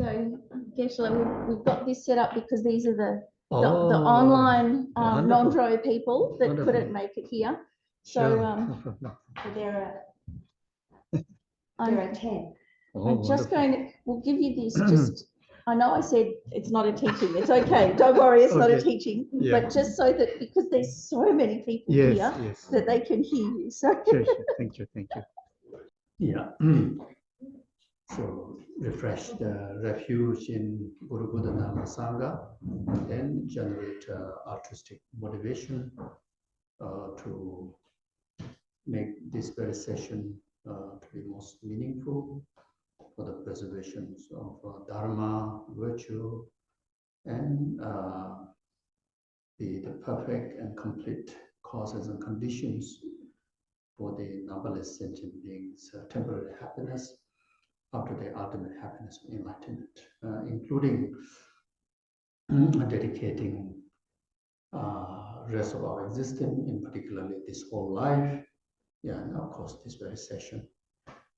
So, Geshe-la, we've got this set up because these are the online Ngöndro people that couldn't make it here. So, there are 10. I'm just going to, we'll give you this just, I know I said it's not a teaching, it's okay, don't worry, it's not a teaching, but just so that, because there's so many people here, that they can hear you. So. Sure. Thank you. Yeah. So refresh the refuge in Guru Buddha Dhamma Sangha, then generate artistic motivation to make this very session to be most meaningful for the preservation of Dharma, virtue, and the perfect and complete causes and conditions for the numberless sentient beings' temporary happiness after the ultimate happiness of enlightenment, including dedicating rest of our existence, in particularly this whole life, and of course this very session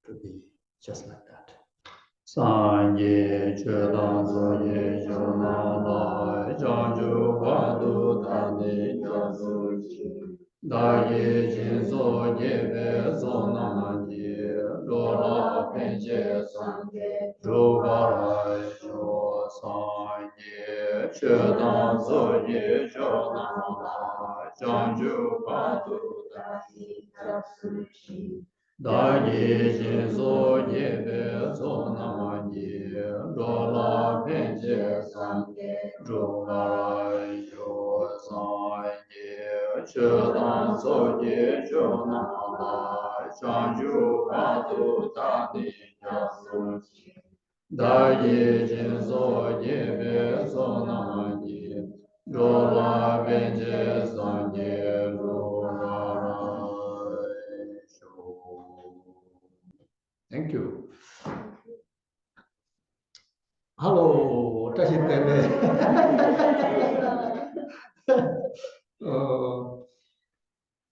to be just like that. Sanje Chedan Zoye Jonala Janju Badu Tani Janju Daye Jinzo Jebe Zonamaji Lola Penje Sanje Jubara Jo Sanje Chedan Zoye Jonala Janju Badu Tani Janju Daye Jinzo Jebe Zonamaji Lola Penje Sanje Jubara Jo Sanje Chedan Zoye Jonala Janju Badu Tani Janju Daye Jinzo Jebe Zonamaji Lola Penje Sanje Jubara. Thank you. Hello,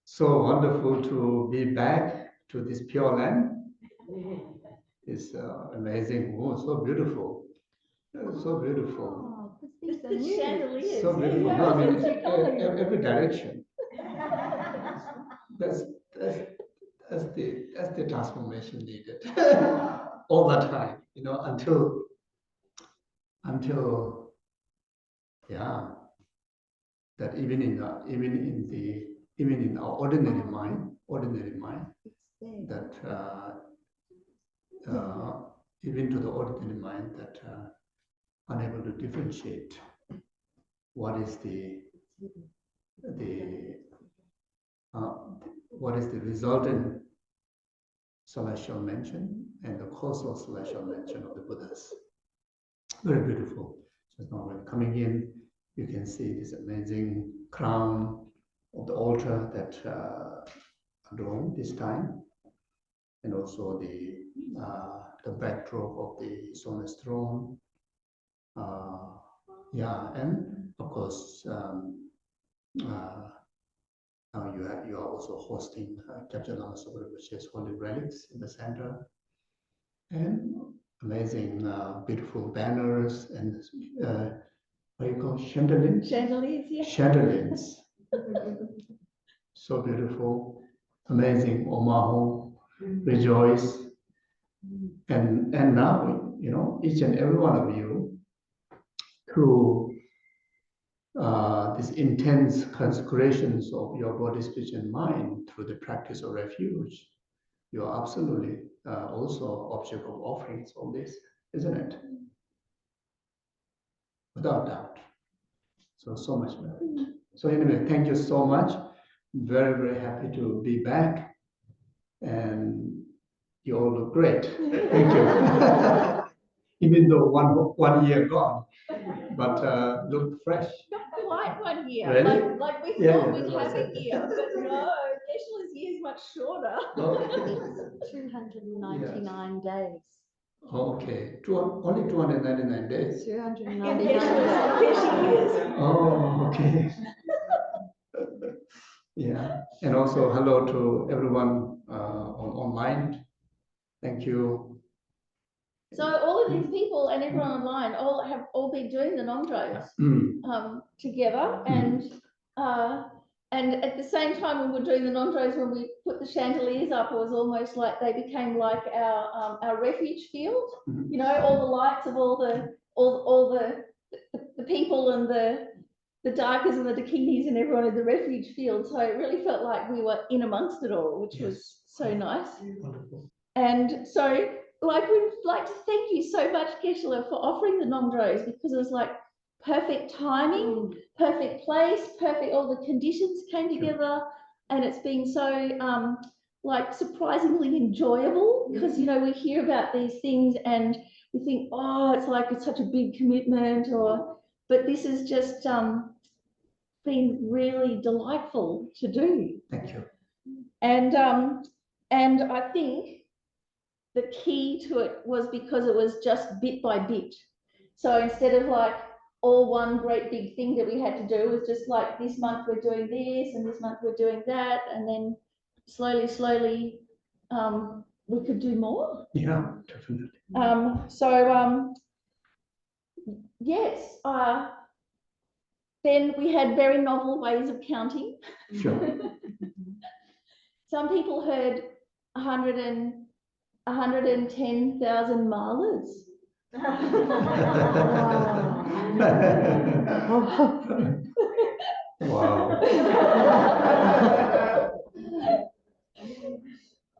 so wonderful to be back to this pure land. It's amazing. Oh, so beautiful. So beautiful. So beautiful. No, I mean, every direction. That's the transformation needed all the time, until that even in our ordinary mind, that even to the ordinary mind that unable to differentiate what is the resultant celestial mention and the causal celestial mention of the Buddhas. Very beautiful. So now when coming in, you can see this amazing crown of the altar that adorned this time, and also the backdrop of the Sona's throne. And of course, now you are also hosting Geshe-la, which is holy relics in the center, and amazing, beautiful banners and what do you call chandeliers? Chandeliers, yeah. Chandeliers. So beautiful, amazing. Omahu, rejoice, and now each and every one of you through these intense consecrations of your body, speech, and mind through the practice of refuge, you are absolutely also object of offerings of this, isn't it? Without doubt. So much merit. So anyway, thank you so much. Very, very happy to be back, and you all look great. Thank you. Even though one year gone, but look fresh. Not quite 1 year. Really? Like we thought we'd have a year, but no, Geshe-la's year is much shorter. Okay. 299 days. Oh, okay. Only 299 days. 299 days. Oh, okay. Yeah. And also hello to everyone online. Thank you. So all of these people and everyone online have all been doing the Ngöndros together, and at the same time when we were doing the Ngöndros, when we put the chandeliers up, it was almost like they became like our refuge field. You know, all the lights of all the people and the darkers and the dakinis and everyone in the refuge field. So it really felt like we were in amongst it all, which was so nice. Wonderful. And so, like, we'd like to thank you so much, Geshe-la, for offering the Ngöndros, because it was like perfect timing, perfect place, perfect, all the conditions came together, and it's been so like surprisingly enjoyable, because you know, we hear about these things and we think, oh, it's like it's such a big commitment, but this has just been really delightful to do. Thank you. And I think the key to it was because it was just bit by bit. So instead of like all one great big thing that we had to do, it was just like this month we're doing this and this month we're doing that, and then slowly we could do more. Yeah, definitely. Yes, then we had very novel ways of counting. Sure. Some people heard 110,000 malas. Wow.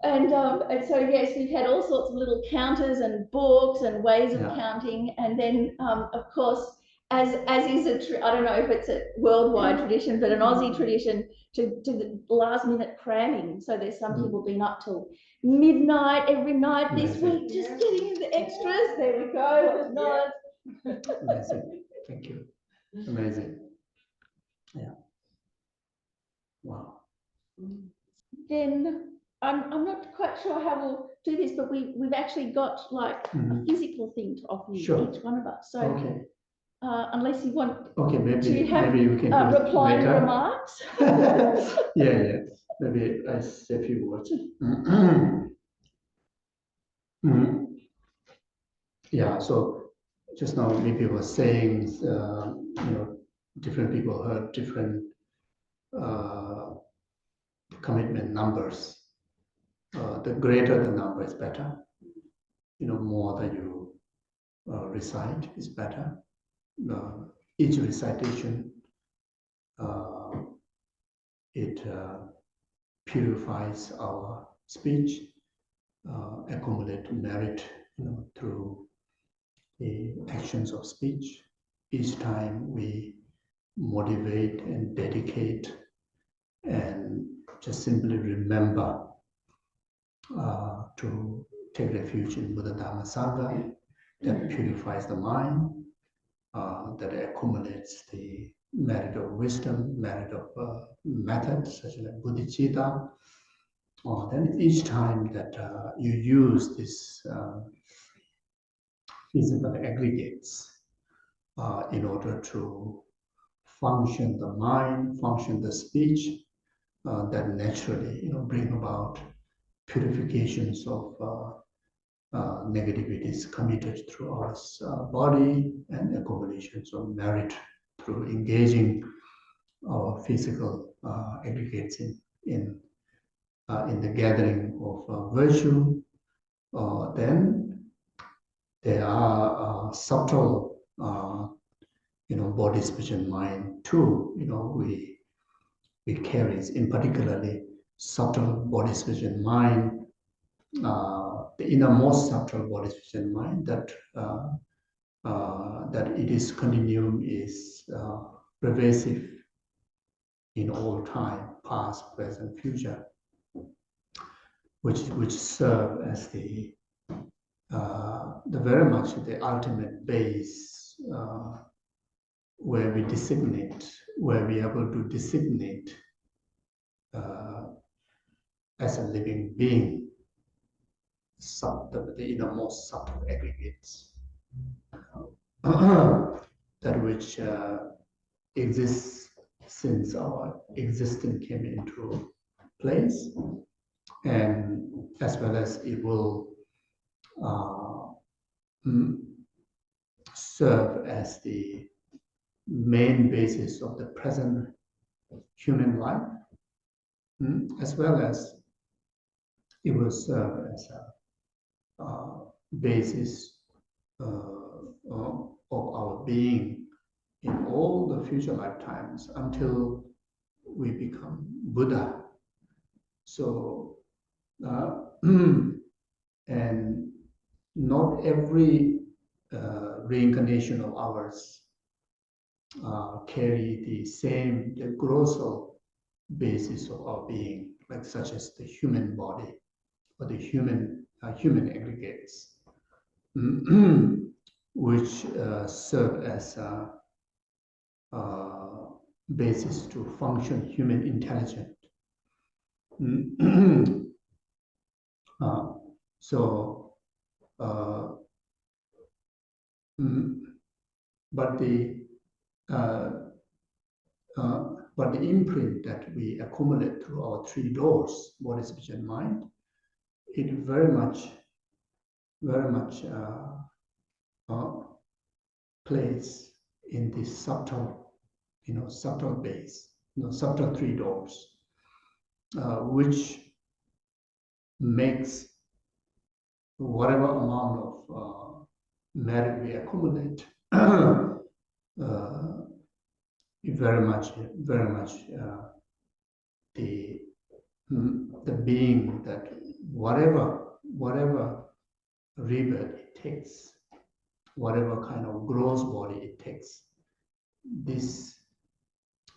And so yes, we've had all sorts of little counters and books and ways of counting, and then of course, as is I don't know if it's a worldwide tradition, but an Aussie tradition, to the last minute cramming. So there's some people been up till midnight every night this week, just getting in the extras. There we go. Amazing. Thank you. Amazing. Yeah. Wow. Then I'm not quite sure how we'll do this, but we've actually got like a physical thing to offer you, each one of us. So unless you want maybe to have you can replying remarks. yeah. Maybe I say a few words. Yeah, so just now maybe was saying, you know, different people heard different commitment numbers. The greater the number is better. You know, more that you recite is better. Each recitation, it purifies our speech, accumulate merit, you know, through the actions of speech. Each time we motivate and dedicate and just simply remember to take refuge in Buddha Dhamma Sangha, that purifies the mind, that accumulates the merit of wisdom, merit of methods such as bodhicitta. Then each time that you use this physical aggregates in order to function the mind, function the speech, that naturally, you know, bring about purifications of negativities committed through our body, and accumulations of merit through engaging our physical aggregates in the gathering of virtue. Then there are subtle, you know, body, speech, and mind too. You know, we carry, in particularly subtle body, speech, and mind. The innermost subtle body, speech, and mind, that that it is continuum is pervasive in all time, past, present, future, which serve as the very much the ultimate base, where we designate, where we are able to designate as a living being, the innermost subtle aggregates, that which exists since our existence came into place, and as well as it will serve as the main basis of the present human life, as well as it will serve as a basis of our being in all the future lifetimes until we become Buddha. So, and not every reincarnation of ours carry the grossal basis of our being, like such as the human body or the human aggregates, which serve as a basis to function human intelligence. But the imprint that we accumulate through our three doors, body, speech, and mind, it very much plays in this subtle base, subtle three doors, which makes whatever amount of merit we accumulate very much the being that whatever rebirth it takes, whatever kind of gross body it takes, these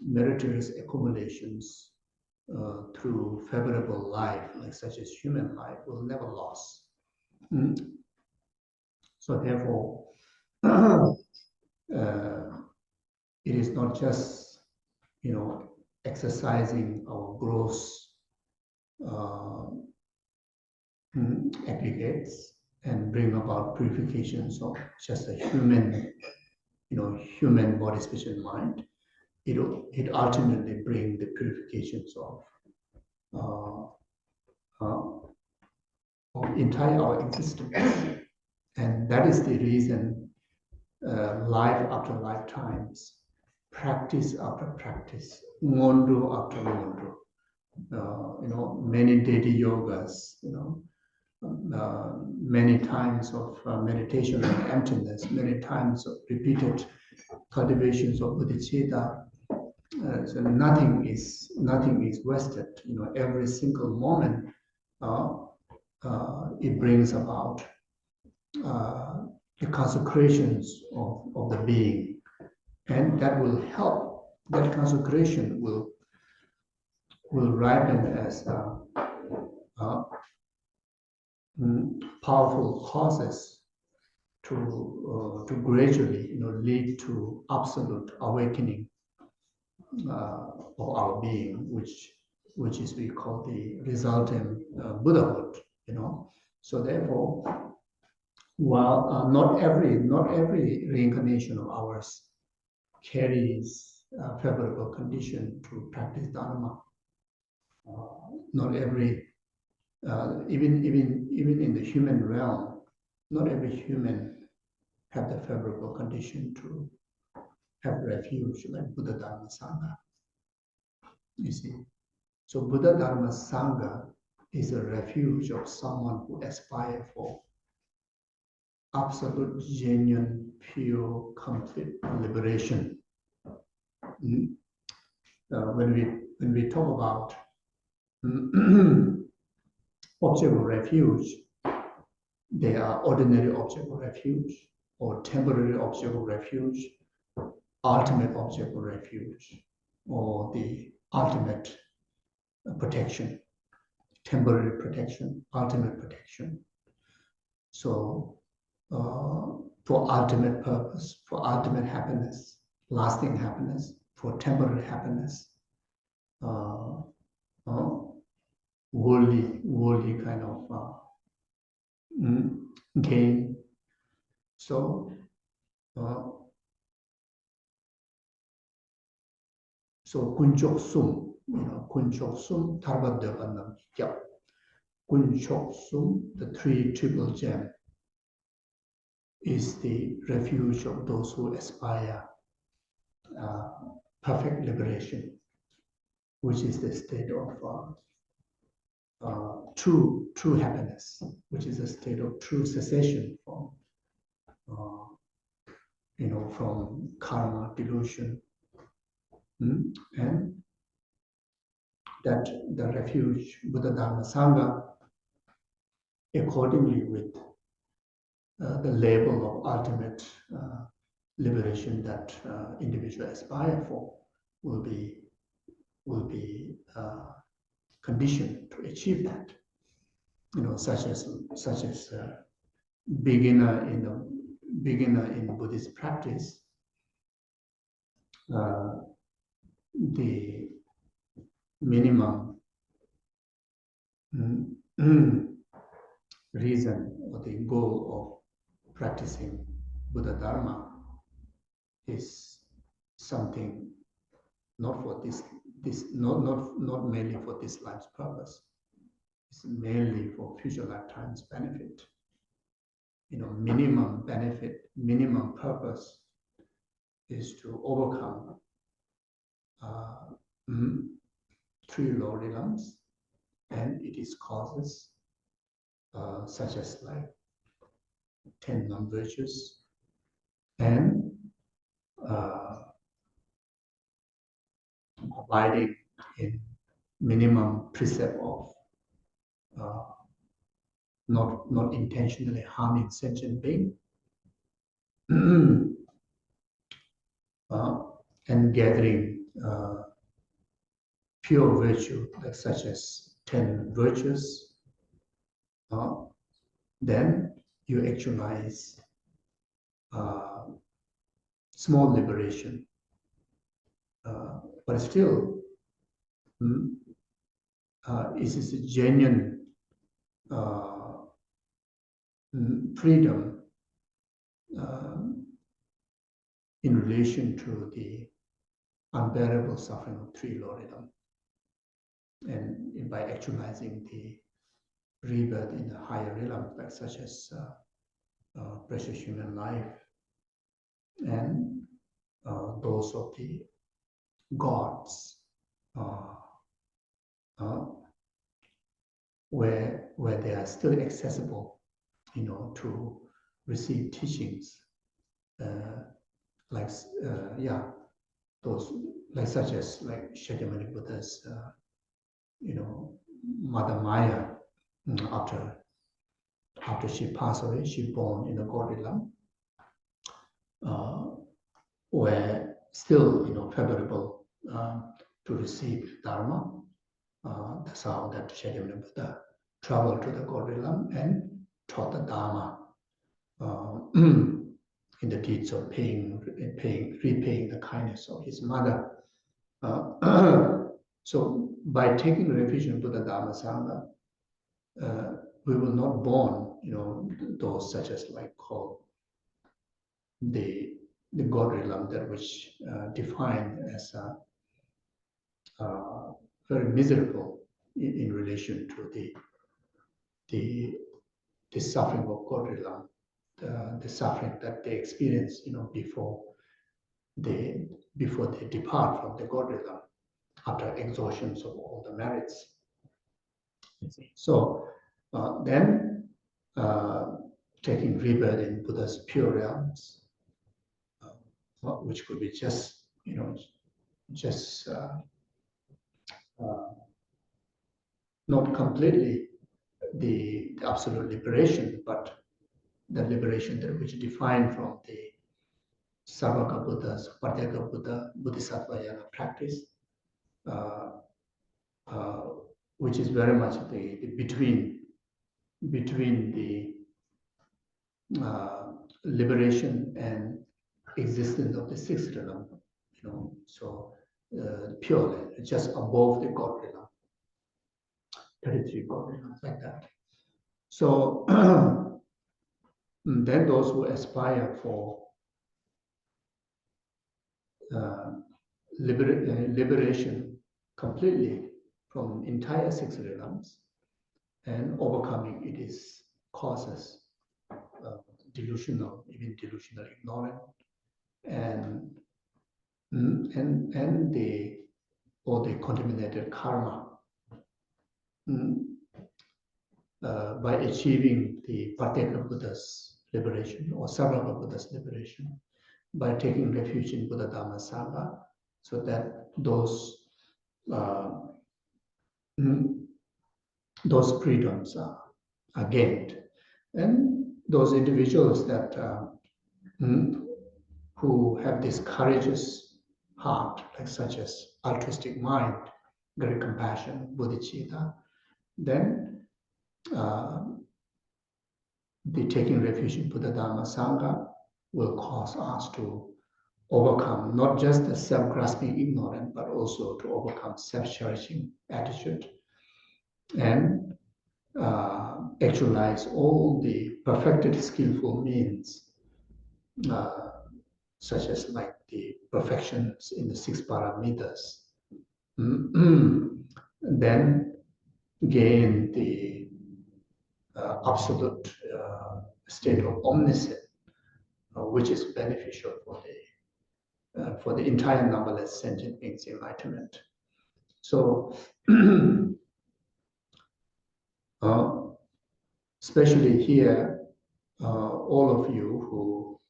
meritorious accumulations through favorable life, like such as human life, will never lose. So therefore, it is not just, exercising our gross aggregates and bring about purifications of just a human body, speech, and mind. It ultimately brings the purifications of entire our existence, and that is the reason life after lifetimes, practice after practice, Ngöndro after Ngöndro, many daily yogas, many times of meditation on emptiness, many times of repeated cultivations of bodhicitta. So nothing is wasted. Every single moment it brings about the consecrations of the being, and that will help. That consecration will ripen as powerful causes to gradually, lead to absolute awakening of our being, which is we call the resultant Buddhahood. So therefore, while not every reincarnation of ours carries a favorable condition to practice Dharma, not every even in the human realm, not every human have the favorable condition to have refuge like Buddha, Dharma, Sangha. You see, so Buddha, Dharma, Sangha is a refuge of someone who aspires for absolute, genuine, pure, complete liberation. When we talk about object of refuge, they are ordinary object of refuge, or temporary object of refuge, ultimate object of refuge, or the ultimate protection, temporary protection, ultimate protection. So for ultimate purpose, for ultimate happiness, lasting happiness, for temporary happiness, worldly kind of gain. So kunchok sum, kunchok sum, tarbat devanam kyap. Kunchok sum, the three triple gem. is the refuge of those who aspire perfect liberation, which is the state of true happiness, which is a state of true cessation from from karma, delusion, and that the refuge Buddha Dharma Sangha, accordingly with the label of ultimate liberation that individuals aspire for, will be conditioned to achieve that. Such as beginner in Buddhist practice, the minimum reason or the goal of practicing Buddha Dharma is something not for not mainly for this life's purpose. It's mainly for future lifetimes' benefit. Minimum benefit, minimum purpose is to overcome 3 low realms and its causes, such as like 10 non-virtues, and abiding in minimum precept of not intentionally harming sentient being, and gathering pure virtue, like such as 10 virtues. Then you actualize small liberation, but still it is a genuine freedom in relation to the unbearable suffering of 3 low realms, and by actualizing the rebirth in the higher realms, like such as precious human life and those of the gods, where they are still accessible, to receive teachings, those like such as like Shakyamuni Buddha's, Mother Maya, after she passed away, she born in a god realm, were still favorable to receive Dharma. That's how that Shakyamuni Buddha traveled to the god realm and taught the Dharma in the deeds of repaying the kindness of his mother. So by taking refuge in Buddha Dharma Sangha, we will not born, those such as like called the God realm, that which defined as very miserable in relation to the suffering of God realm, the suffering that they experience, before they depart from the God realm after exhaustions of all the merits. So then taking rebirth in Buddha's pure realms, which could be just not completely the absolute liberation, but the liberation that which is defined from the Sarvaka Buddha's Paryaka Buddha Bodhisattva practice, which is very much the between the liberation and existence of the 6th realm, so purely just above the God realm, 33 God realms, like that. So then those who aspire for liberation completely from entire 6 realms and overcoming its causes, delusional, even delusional ignorant, and the contaminated karma. By achieving the Patyeka Buddha's liberation or Sarvaka Buddha's liberation, by taking refuge in Buddha Dhamma Sangha, so that those freedoms are gained. And those individuals that who have this courageous heart, like such as altruistic mind, great compassion, bodhicitta, then the taking refuge in Buddha Dhamma Sangha will cause us to overcome not just the self-grasping ignorance, but also to overcome self-cherishing attitude and actualize all the perfected skillful means, such as like the perfections in the 6 paramitas. Then gain the absolute state of omniscience, which is beneficial for the entire numberless sentient beings' enlightenment. So, especially here, all of you who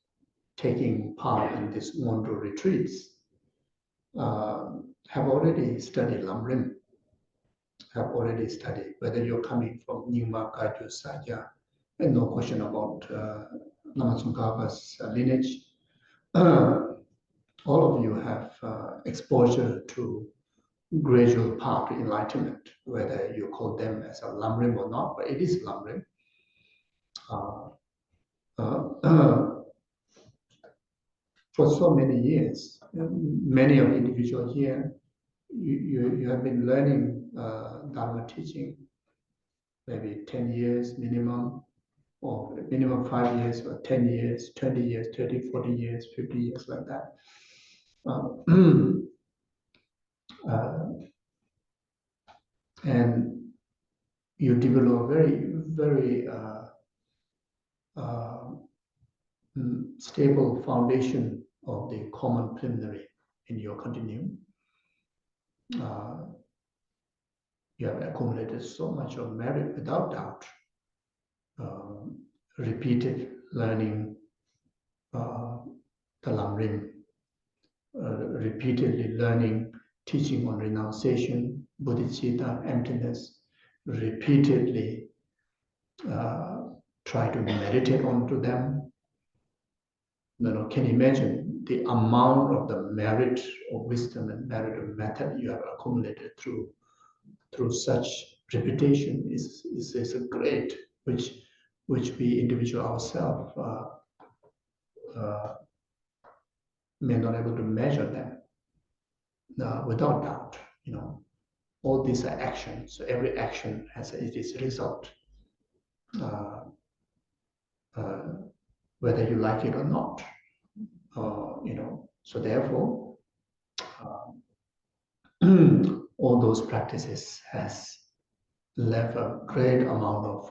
taking part in this Ngöndro retreats have already studied Lamrim, have already studied, whether you're coming from Nyingma, Kaitu, Sajya, and no question about Lamatsungkhava's lineage. All of you have exposure to gradual path to enlightenment, whether you call them as a Lamrim or not, but it is Lamrim. For so many years, many of the individuals here, you have been learning Dharma teaching, maybe 10 years minimum, or minimum 5 years, or 10 years, 20 years, 30, 40 years, 50 years, like that. And you develop very, very stable foundation of the common preliminary in your continuum. You have accumulated so much of merit without doubt. Repeated learning the Lamrim, repeatedly learning teaching on renunciation, bodhicitta, emptiness, repeatedly try to meditate onto them. Can you imagine the amount of the merit of wisdom and merit of method you have accumulated through such repetition is a great, which we individual ourselves may not able to measure them. Without doubt, all these are actions. So every action has its result, whether you like it or not. So therefore, all those practices has left a great amount of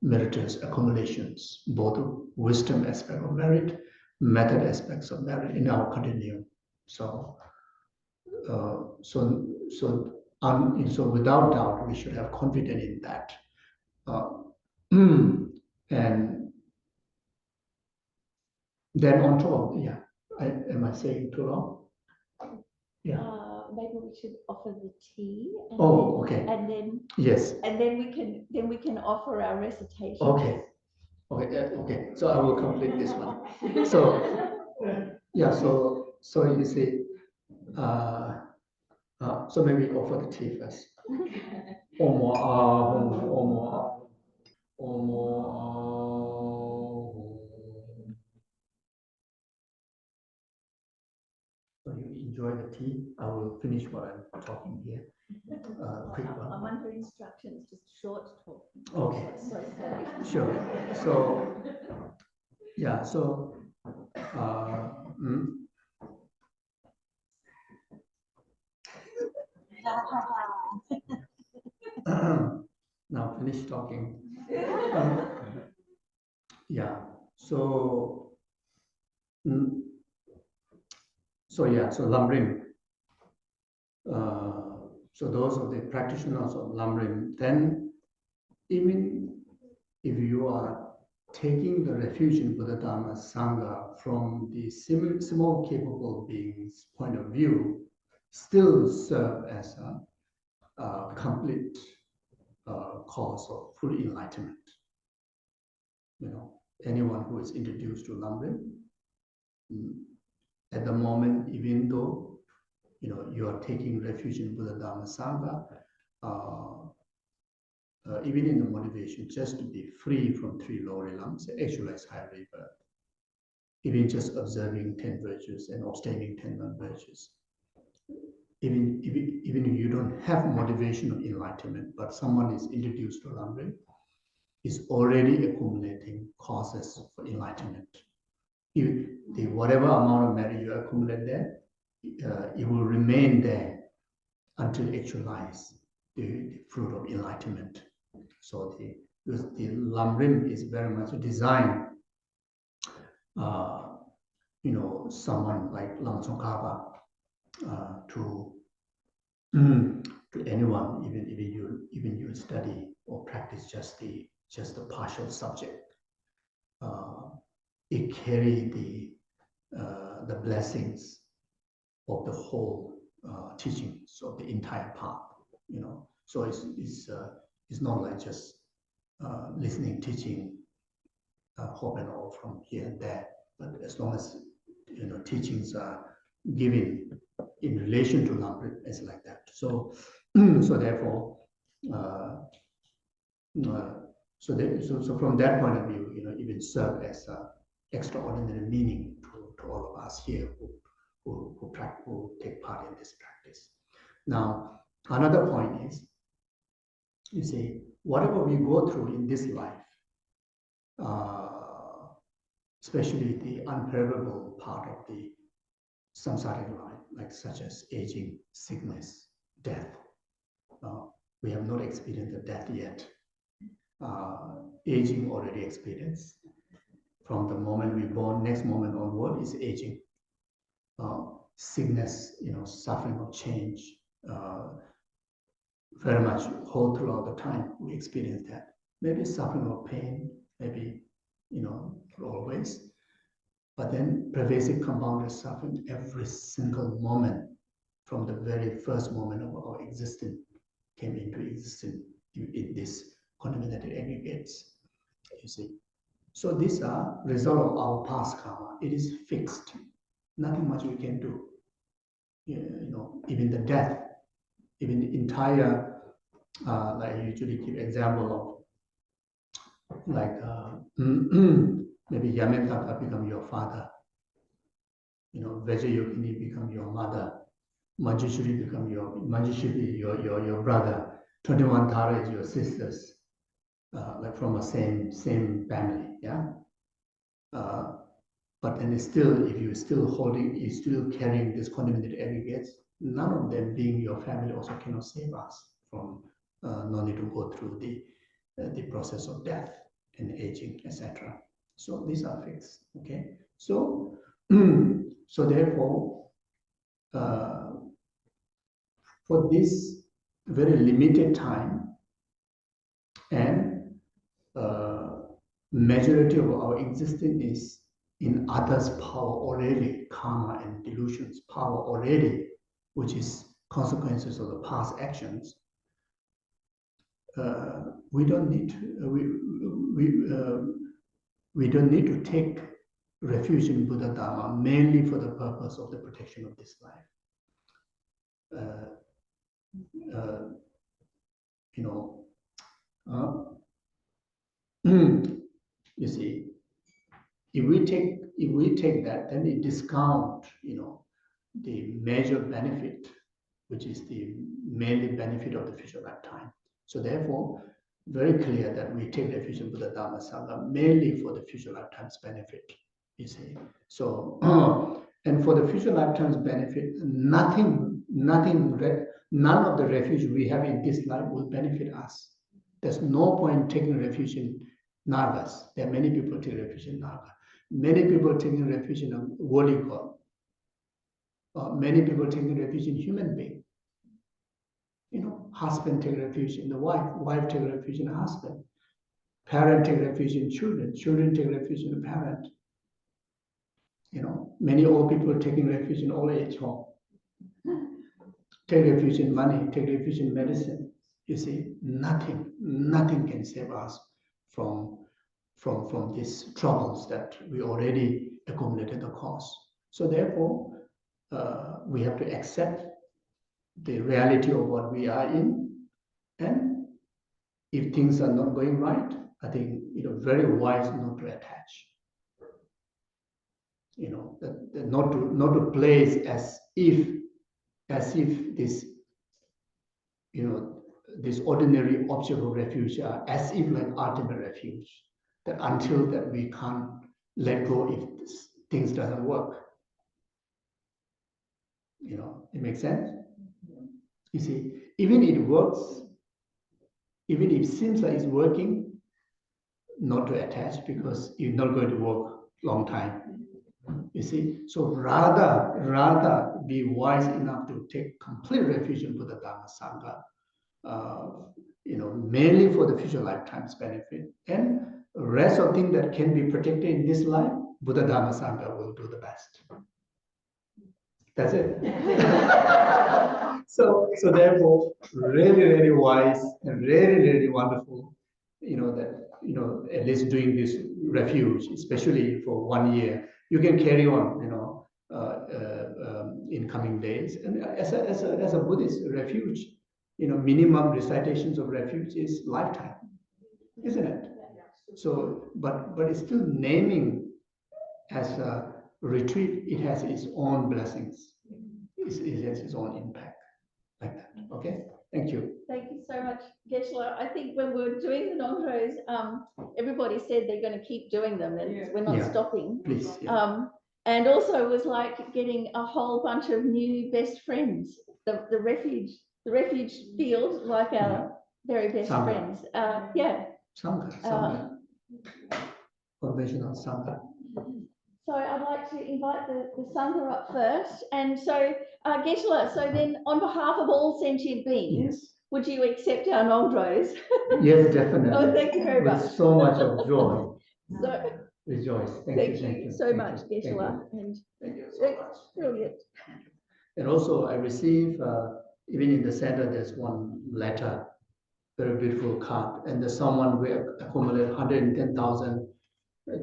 meritorious accumulations, both wisdom aspect of merit, method aspects of merit in our continuum. So without doubt, we should have confidence in that. And then on top, am I saying too long? Yeah. Maybe we should offer the tea. And okay. And then yes. And then we can offer our recitations. Okay. Okay. So I will complete this one. So So you see. So maybe offer the tea first. Omo ahum, omo ahum, omo ahum. So you enjoy the tea. I will finish what I'm talking here. Quick one. I'm under instructions, just short talk. Okay. So sorry. Sure. So yeah. So now finish talking. Yeah. So Lamrim. So those are the practitioners of Lamrim. Then, even if you are taking the refuge in Buddha Dharma Sangha from the small capable beings' point of view, still serve as a complete cause of full enlightenment. Anyone who is introduced to Lamrim, at the moment, even though you are taking refuge in Buddha Dharma Sangha, even in the motivation just to be free from 3 lower realms, actualize higher rebirth, even just observing 10 virtues and abstaining 10 non-virtues. Even if you don't have motivation of enlightenment, but someone is introduced to Lamrim, is already accumulating causes for enlightenment. Whatever amount of merit you accumulate there, it will remain there until actualize the fruit of enlightenment. So the Lamrim is very much designed, someone like Lama Tsongkhapa, to anyone, even you study or practice just the partial subject. It carries the blessings of the whole teachings of the entire path. So it's not like just listening, teaching, hope and all from here and there. But as long as teachings are given in relation to Lamrim, it's like that. So therefore, so from that point of view, even serve as extraordinary meaning to all of us here who take part in this practice. Now, another point is, you see, whatever we go through in this life, especially the unbearable part of the samsaric life, like such as aging, sickness, death. We have not experienced the death yet. Aging already experienced. From the moment we're born, next moment onward is aging. Sickness, suffering of change, very much whole throughout the time we experience that. Maybe suffering of pain, maybe, always. But then pervasive compounded suffering every single moment from the very first moment of our existence came into existence in this contaminated aggregates, you see. So these are result of our past karma. It is fixed. Nothing much we can do. Even the death, even the entire, like I usually give example of, like maybe Yamentaka become your father, Vajrayogini become your mother, Manjushri become your brother, 21 Tara is your sisters, like from the same family, yeah. But then still, if you're still carrying this contaminated aggregates, none of them being your family also cannot save us from no need to go through the process of death and aging, etc. So these are fixed. Okay. So therefore, for this very limited time, and majority of our existence is in others' power already, karma and delusions power already, which is consequences of the past actions. We don't need to take refuge in Buddha Dharma mainly for the purpose of the protection of this life. You see, if we take that, then it discount, the major benefit, which is the mainly benefit of the future lifetime. So therefore, very clear that we take refuge in Buddha Dharma Sangha mainly for the future lifetime's benefit. You see, so and for the future lifetime's benefit, none of the refuge we have in this life will benefit us. There's no point taking refuge in Nagas. There are many people taking refuge in Naga. Many people taking refuge in a worldly god. Many people taking refuge in human being. You know, husband take refuge in the wife, wife take refuge in the husband, parent take refuge in children, children take refuge in the parent. You know, many old people taking refuge in old age home. Take refuge in money, take refuge in medicine. You see, nothing can save us from these troubles that we already accumulated the cause. So therefore, we have to accept the reality of what we are in, and if things are not going right, I think very wise not to attach. Not to place as if this this ordinary object of refuge are as if like ultimate refuge. That until that we can't let go if things doesn't work. It makes sense. You see, even it works, even if it seems like it's working, not to attach, because it's not going to work long time. You see, so rather be wise enough to take complete refuge in Buddha Dhamma Sangha, mainly for the future lifetime's benefit, and rest of things that can be protected in this life, Buddha Dhamma Sangha will do the best. That's it. So therefore, really wise and really wonderful. At least doing this refuge, especially for 1 year, you can carry on. In coming days, and as a Buddhist refuge, minimum recitations of refuge is lifetime, isn't it? So, but it's still naming as a retreat. It has its own blessings. It has its own impact, like that. Okay. Thank you. Thank you so much, Geshe-la. I think when we're doing the Ngöndros, everybody said they're going to keep doing them, and we're not stopping. Please. And also it was like getting a whole bunch of new best friends. The refuge feels like our very best friends. Sangha. Conventional Sangha. So I'd like to invite the Sangha up first. And so, Geshe-la, so then on behalf of all sentient beings, would you accept our Ngöndros? Yes, definitely. Oh, thank you very much. With so much of joy. So, rejoice. Thank you so much, Geshe-la. Thank you so much. Brilliant. And also, I receive, even in the center, there's one letter, very beautiful card, and there's someone we accumulate 110,000,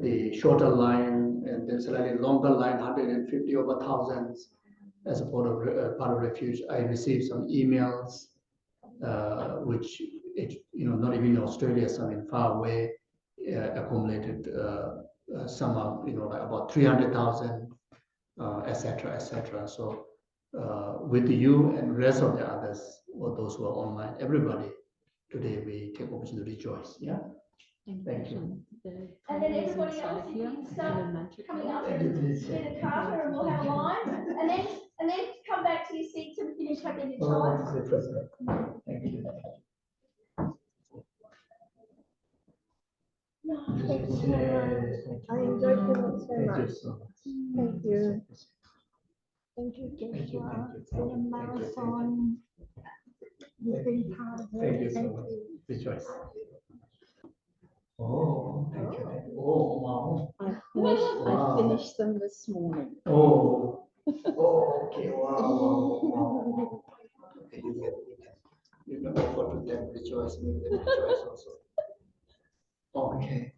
the shorter line, and then slightly longer line, 150 over thousands, as a part of refuge. I received some emails, which not even in Australia, some in far away, accumulated some of like about 300,000, etc. So with you and rest of the others, or those who are online, everybody, today we take opportunity to rejoice. Yeah. Thank you. And then everybody else, you can start coming up and get a carter, and we'll have a line, and then come back to your seats and finish having your chai. Thank you. Thank you so much. I enjoyed it so much. Thank you. Thank you, Geshe-la. It's been a marathon. You've been part of it. Thank you so much. Rejoice. Oh, thank you. Oh, wow. I finished them this morning. Oh, okay. Wow. Okay, you can offer to them, rejoice, make them rejoice also. Okay.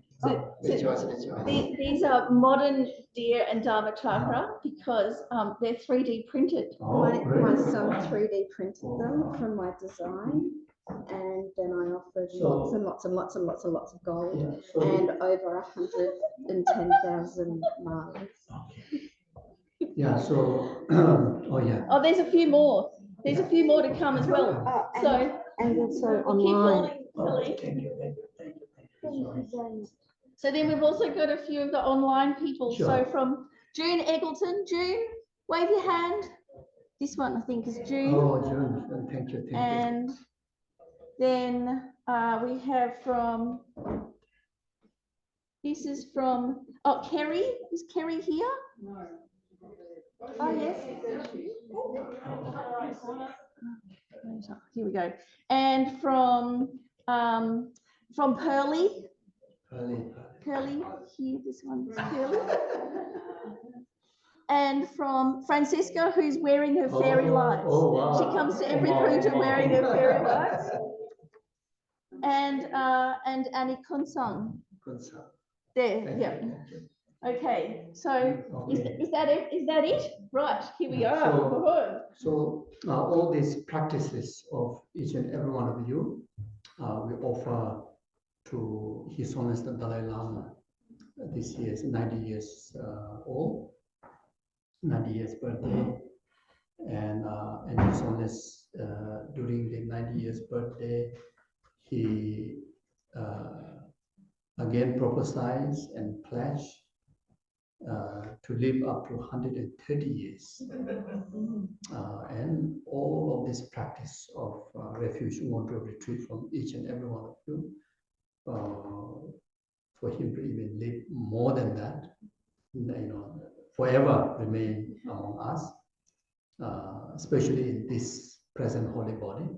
Rejoice. These are modern deer and Dharma chakra because they're 3D printed. My son 3D printed them from my design, and then I offered lots of gold, and over 110,000 miles. Yeah. So, Oh, there's a few more. There's a few more to come as well. And also online. Thank you. So then we've also got a few of the online people. Sure. So from June Eggleton, June, wave your hand. This one I think is June. Oh, June, thank you. And then we have from This is from, oh, Kerry. Is Kerry here? No. Oh, yes. Here we go. And from Pearly. Pearly, here, this one's Pearly. And from Francisca, who's wearing her fairy lights. Oh, wow. She comes to every printer wearing her fairy lights. And Annie Konsang. There, yeah. Okay, so is that it? Is that it? Right, here we are. So all these practices of each and every one of you, we offer to His Holiness the Dalai Lama. This year is 90 years old, 90 years birthday, and His Holiness during the 90 years birthday, he again prophesied and pledged to live up to 130 years. And all of this practice of Refuge Ngöndro retreat from each and every one of you, for him to even live more than that, forever remain among us, especially in this present holy body,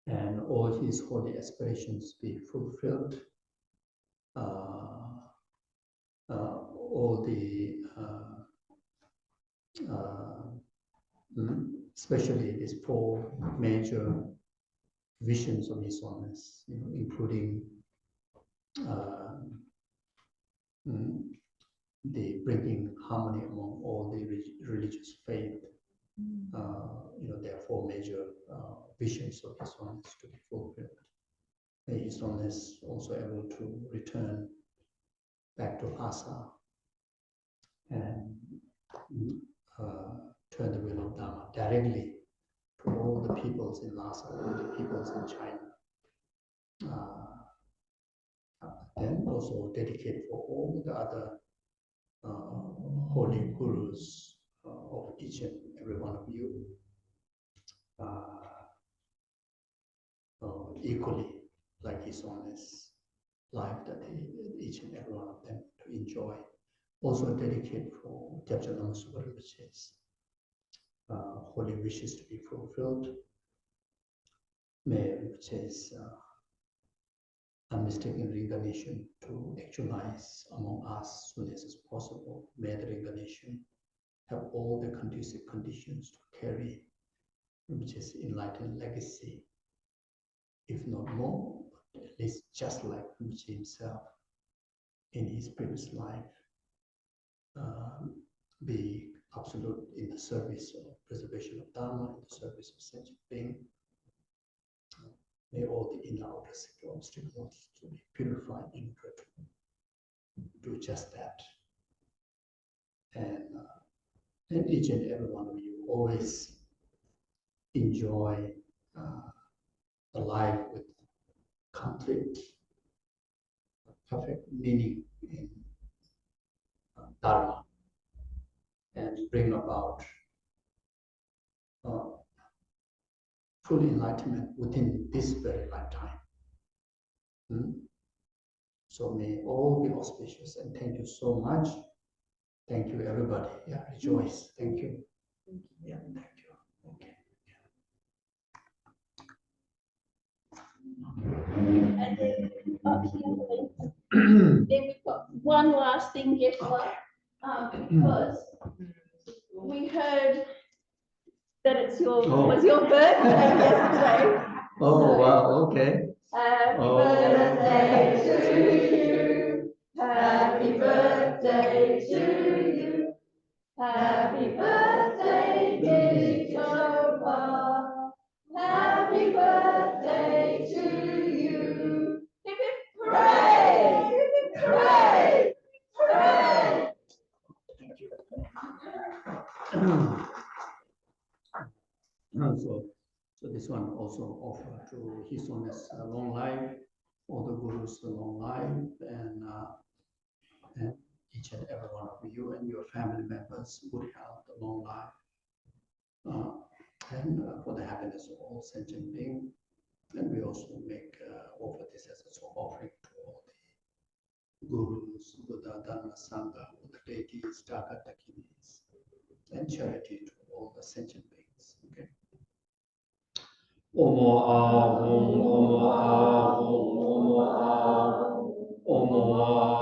and all his holy aspirations be fulfilled. All the especially these four major visions of His Holiness, including the bringing harmony among all the religious faith. There are four major visions of His Holiness to be fulfilled. May His Holiness also able to return back to Lhasa and turn the wheel of Dharma directly to all the peoples in Lhasa, all the peoples in China. And also dedicate for all the other holy gurus of each and every one of you, equally like His Holiness life that each and every one of them to enjoy. Also dedicate for Geshe-la, which is holy wishes to be fulfilled, which is unmistaken reincarnation to actualize among us as soon as possible. May the reincarnation have all the conducive conditions to carry, which is enlightened legacy, if not more, but at least just like Rinpoche himself in his previous life, be absolute in the service of preservation of Dharma, in the service of sentient being. May all the inner outer obstacles to be purified in order to do just that. And each and every one of you always enjoy a life with complete, perfect meaning in Dharma, and bring about full enlightenment within this very lifetime. So may all be auspicious, and thank you so much. Thank you, everybody. Yeah, rejoice. Thank you. Yeah, thank you. Okay. And then up here, then we've got one last thing, Geshe-la, because we heard that it's was your birthday yesterday. Oh, so, wow, okay. Happy birthday to you. Happy birthday to you. Happy birthday, Geshe Tenzin. Happy birthday to you. Hip hip hooray! Hip hip hooray! Hooray! Thank you. So this one also offer to His Holiness long life, all the gurus long life, and each and every one of you and your family members good health, long life, and for the happiness of all sentient beings. And we also make offer this as a offering to all gurus, Buddha, Dharma, Sangha, the deities, Dakinis, and charity to all the sentient beings. Okay. Omo ahum, omo ahum, omo ahum, omo ahum.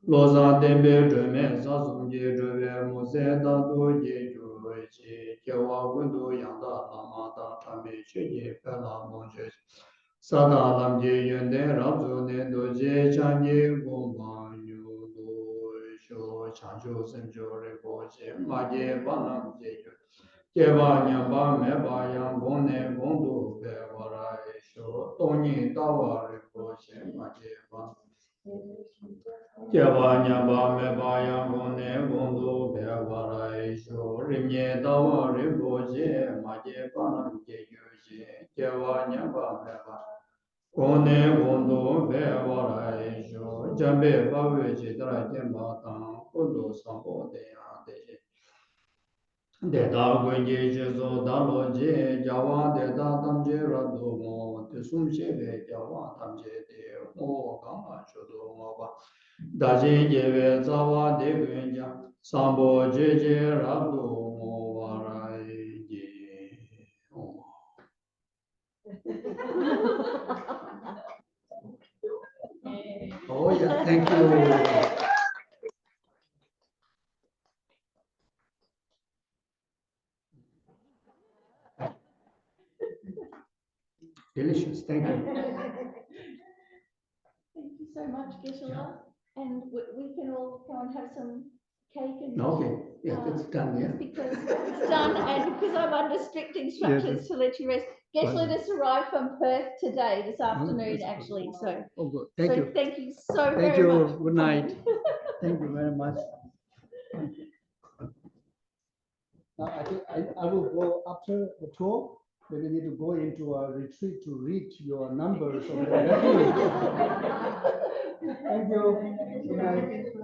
Loza dembe dreme sasum je dreme muse dadu je juwe je kewa gundu yanda lama da tame che je pela monje sada lam je yende rabzu ne do je chan je gomba nyu do sho chan jo sem jo re bo je ma je banam je ju je ba nya ba me ba yang bon ne bon do be wara sho toni da wa re bo je ma je ba Java Nyaba Meba Yangone Gondo Bevara Isho Rimye Dawa Rimboje Maje Panam Jeyoje Java Nyaba Meba Gone Gondo Bevara Isho Jambe Bawe Chitra Jemba Tang Gondo Sambo Deya Deje Deda Gwenje Jezo Dalo Je Java Deda Tamje Rado Mo Tesum Shebe Java Tamje De Mo Gama Chodo Mo Daji Jeve Zawa Degunja Sambo Jeje Rabdo Mo Varai Je. Oh yeah, thank you. Delicious, thank you. Thank you so much, Geshe-la. And we can all go and have some cake and Okay, yeah, it's done, yeah. because it's done and because I'm under strict instructions to let you rest. Geshe-la just arrived from Perth today, this afternoon actually. So, good. Thank you. Thank you so very much. Good night. Thank you very much. Now I think I will go after the talk. Then you need to go into a retreat to read your numbers of the refuge. Thank you. Good night.